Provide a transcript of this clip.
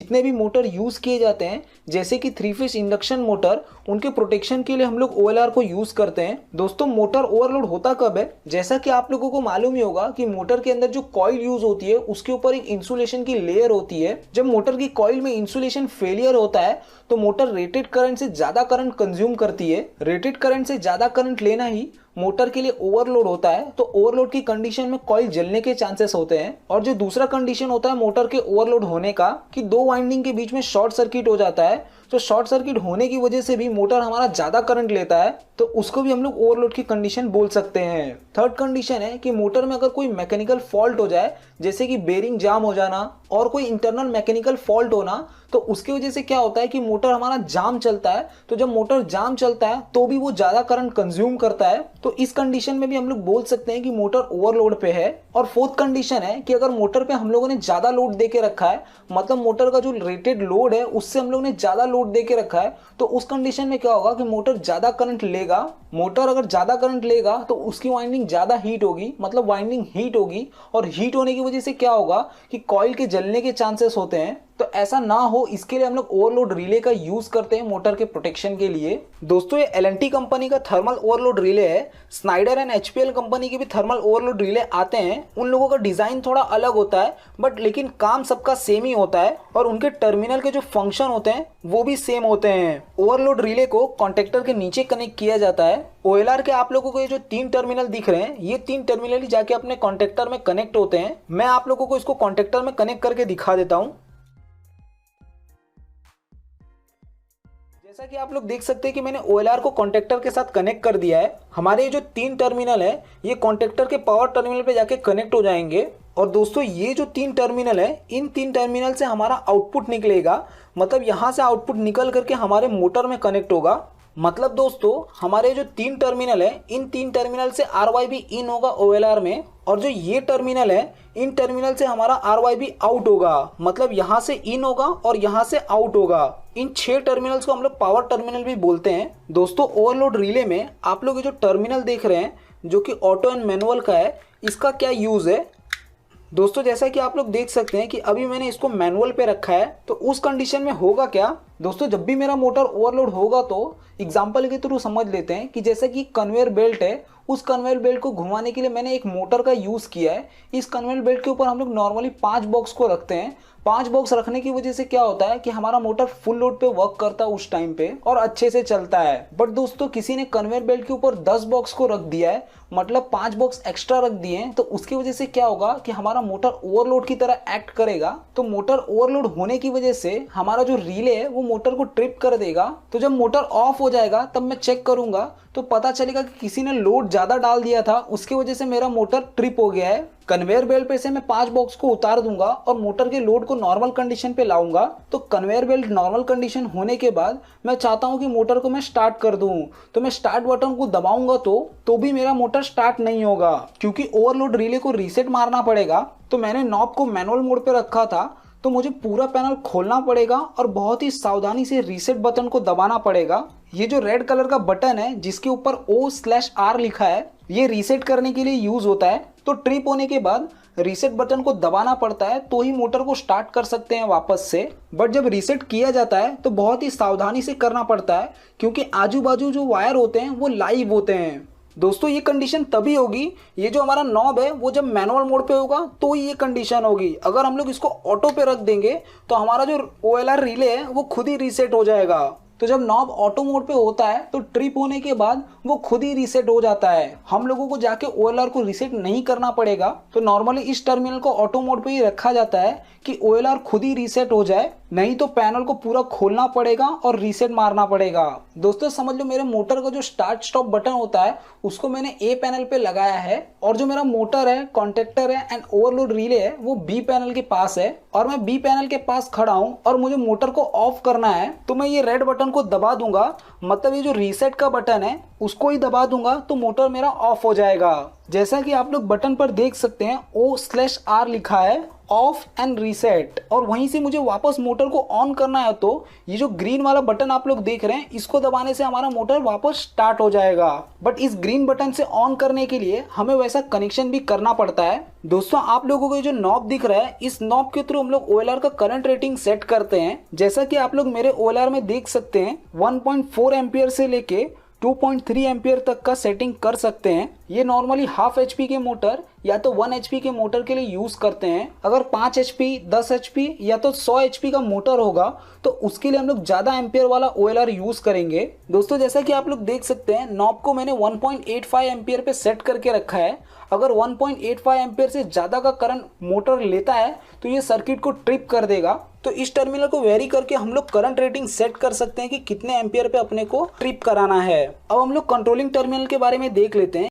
जितने भी motor use किए जाते हैं जैसे कि 3 फेज इंडक्शन मोटर, उनके प्रोटेक्शन के लिए हम लोग OLR को यूज़ करते हैं। दोस्तों मोटर ओवरलोड होता कब है? जैसा कि आप लोगों को मालूम ही होगा कि मोटर के अंदर जो कॉइल यूज होती है उसके ऊपर एक इंसुलेशन की लेयर होती है। जब मोटर की कॉइल में इंसुलेशन फेलियर होता है तो मोटर रेटेड करंट से ज्यादा करंट कंज्यूम करती है। रेटेड करंट से ज्यादा करंट लेना ही मोटर के लिए ओवरलोड होता है। तो ओवरलोड की कंडीशन में कॉइल जलने के चांसेस होते हैं। और जो दूसरा कंडीशन होता है मोटर के ओवरलोड होने का कि दो वाइंडिंग के बीच में शॉर्ट सर्किट हो जाता है। तो शॉर्ट सर्किट होने की वजह से भी मोटर हमारा ज्यादा करंट लेता है, तो उसको भी हम लोग ओवरलोड की कंडीशन बोल सकते हैं। थर्ड कंडीशन है कि मोटर में अगर कोई मैकेनिकल फॉल्ट हो जाए, जैसे कि बेरिंग जाम हो जाना और कोई इंटरनल मैकेनिकल फॉल्ट होना, तो उसकी वजह से क्या होता है कि मोटर हमारा जाम चलता है। तो जब मोटर जाम चलता है तो भी वो ज्यादा करंट कंज्यूम करता है। तो इस कंडीशन में भी हम लोग बोल सकते हैं कि मोटर ओवरलोड पे है। और फोर्थ कंडीशन है कि अगर मोटर पे हम लोगों ने ज्यादा लोड दे के रखा है, मतलब मोटर का जो रेटेड लोड है उससे हम लोग ने ज्यादा लोड दे के रखा है, तो उस कंडीशन में क्या होगा कि मोटर ज्यादा करंट लेगा। मोटर अगर ज्यादा करंट लेगा तो उसकी वाइंडिंग ज्यादा हीट होगी, मतलब वाइंडिंग हीट होगी। और हीट होने की वजह से क्या होगा कि कॉइल के जलने के चांसेस होते हैं। तो ऐसा ना हो इसके लिए हम लोग ओवरलोड रिले का यूज करते हैं मोटर के प्रोटेक्शन के लिए। दोस्तों ये L&T कंपनी का थर्मल ओवरलोड रिले है। स्नाइडर एंड HPL कंपनी के भी थर्मल ओवरलोड रिले आते हैं। उन लोगों का डिजाइन थोड़ा अलग होता है बट लेकिन काम सबका सेम ही होता है और उनके टर्मिनल के जो फंक्शन होते हैं वो भी सेम होते हैं। ओवरलोड रिले को कॉन्टेक्टर के नीचे कनेक्ट किया जाता है। OLR के आप लोगों को ये जो 3 टर्मिनल दिख रहे हैं, ये 3 टर्मिनल ही जाके अपने कॉन्टेक्टर में कनेक्ट होते हैं। मैं आप लोगों को इसको कॉन्टेक्टर में कनेक्ट करके दिखा देता हूँ। जैसा कि आप लोग देख सकते हैं कि मैंने OLR को कॉन्टेक्टर के साथ कनेक्ट कर दिया है। हमारे ये जो 3 टर्मिनल है ये कॉन्टेक्टर के पावर टर्मिनल पे जाके कनेक्ट हो जाएंगे। और दोस्तों ये जो 3 टर्मिनल है, इन 3 टर्मिनल से हमारा आउटपुट निकलेगा, मतलब यहाँ से आउटपुट निकल करके हमारे मोटर में कनेक्ट होगा। मतलब दोस्तों हमारे जो 3 टर्मिनल है, इन 3 टर्मिनल से RYB इन होगा OLR में, और जो ये टर्मिनल है इन टर्मिनल से हमारा RYB आउट होगा, मतलब यहाँ से इन होगा और यहाँ से आउट होगा। इन 6 टर्मिनल्स को हम लोग पावर टर्मिनल भी बोलते हैं। दोस्तों ओवरलोड रिले में आप लोग ये जो टर्मिनल देख रहे हैं जो कि ऑटो एंड मैनुअल का है, इसका क्या यूज है? दोस्तों जैसा कि आप लोग देख सकते हैं कि अभी मैंने इसको मैनुअल पे रखा है, तो उस कंडीशन में होगा क्या? दोस्तों जब भी मेरा मोटर ओवरलोड होगा तो एग्जांपल के थ्रू समझ लेते हैं कि जैसे कि कन्वेयर बेल्ट है, उस कन्वेयर बेल्ट को घुमाने के लिए मैंने एक मोटर का यूज किया है। इस कन्वेयर बेल्ट के ऊपर हम लोग नॉर्मली 5 बॉक्स को रखते हैं। 5 बॉक्स रखने की वजह से क्या होता है कि हमारा मोटर फुल लोड पे वर्क करता है उस टाइम पे और अच्छे से चलता है। बट दोस्तों किसी ने कन्वेयर बेल्ट के ऊपर 10 बॉक्स को रख दिया है, मतलब 5 बॉक्स एक्स्ट्रा रख दिए हैं, तो उसकी वजह से क्या होगा कि हमारा मोटर ओवरलोड की तरह एक्ट करेगा। तो मोटर ओवरलोड होने की वजह से हमारा जो रिले है वो मोटर को ट्रिप कर देगा। तो जब मोटर ऑफ हो जाएगा तब मैं चेक करूंगा तो पता चलेगा कि किसी ने लोड ज्यादा डाल दिया था, उसकी वजह से मेरा मोटर ट्रिप हो गया है। कन्वेयर बेल्ट पे से मैं 5 बॉक्स को उतार दूंगा और मोटर के लोड को नॉर्मल कंडीशन पे लाऊंगा। तो कन्वेयर बेल्ट नॉर्मल कंडीशन होने के बाद मैं चाहता हूं कि मोटर को मैं स्टार्ट कर दूं, तो मैं स्टार्ट बटन को दबाऊंगा तो भी मेरा मोटर स्टार्ट नहीं होगा, क्योंकि ओवरलोड रिले को रीसेट मारना पड़ेगा। तो मैंने नॉब को मैनुअल मोड पे रखा था, तो मुझे पूरा पैनल खोलना पड़ेगा और बहुत ही सावधानी से रीसेट बटन को दबाना पड़ेगा। ये जो रेड कलर का बटन है जिसके ऊपर O/R लिखा है, ये रीसेट करने के लिए यूज होता है। तो ट्रिप होने के बाद रीसेट बटन को दबाना पड़ता है तो ही मोटर को स्टार्ट कर सकते हैं वापस से। बट जब रीसेट किया जाता है तो बहुत ही सावधानी से करना पड़ता है, क्योंकि आजू बाजू जो वायर होते हैं वो लाइव होते हैं। दोस्तों ये कंडीशन तभी होगी, ये जो हमारा नॉब है वो जब मैनुअल मोड पे होगा तो ये कंडीशन होगी। अगर हम लोग इसको ऑटो पे रख देंगे तो हमारा जो OLR रिले है वो खुद ही रीसेट हो जाएगा। तो जब नॉब ऑटो मोड पे होता है तो ट्रिप होने के बाद वो खुद ही रीसेट हो जाता है, हम लोगों को जाके OLR को रीसेट नहीं करना पड़ेगा। तो नॉर्मली इस टर्मिनल को ऑटो मोड पे ही रखा जाता है कि OLR खुद ही रीसेट हो जाए, नहीं तो पैनल को पूरा खोलना पड़ेगा और रीसेट मारना पड़ेगा। दोस्तों समझ लो मेरे मोटर का जो स्टार्ट स्टॉप बटन होता है उसको मैंने A पैनल पे लगाया है, और जो मेरा मोटर है, कॉन्टेक्टर है एंड ओवरलोड रिले है वो B पैनल के पास है, और मैं B पैनल के पास खड़ा हूं और मुझे मोटर को ऑफ करना है। तो मैं ये रेड बटन को दबा दूंगा, मतलब ये जो रीसेट का बटन है उसको ही दबा दूंगा तो मोटर मेरा ऑफ हो जाएगा। जैसा कि आप लोग बटन पर देख सकते हैं O/R लिखा है, ऑफ एंड रीसेट, और वहीं से मुझे वापस मोटर को ऑन करना है तो ये जो ग्रीन वाला बटन आप लोग देख रहे हैं इसको दबाने से हमारा मोटर वापस स्टार्ट हो जाएगा। बट इस ग्रीन बटन से ऑन करने के लिए हमें वैसा कनेक्शन भी करना पड़ता है। दोस्तों आप लोगों को ये जो नॉब दिख रहा है इस नॉब के थ्रू हम लोग OLR का करंट रेटिंग सेट करते हैं। जैसा कि आप लोग मेरे OLR में देख सकते हैं 1.4 एम्पियर से लेके 2.3 एम्पियर तक का सेटिंग कर सकते हैं। ये नॉर्मली हाफ HP के मोटर या तो 1 HP के मोटर के लिए यूज करते हैं। अगर 5 HP, 10 HP या तो 100 HP का मोटर होगा तो उसके लिए हम लोग ज़्यादा एम्पियर वाला OLR यूज करेंगे। दोस्तों जैसा कि आप लोग देख सकते हैं नॉब को मैंने 1.85 एम्पियर पे सेट करके रखा है। अगर 1.85 एम्पियर से ज़्यादा का करंट मोटर लेता है तो ये सर्किट को ट्रिप कर देगा। तो इस टर्मिनल को वेरी करके हम लोग करंट रेटिंग सेट कर सकते हैं कि कितने एम्पियर पे अपने को ट्रिप कराना है। अब हम लोग कंट्रोलिंग टर्मिनल के बारे में देख लेते हैं।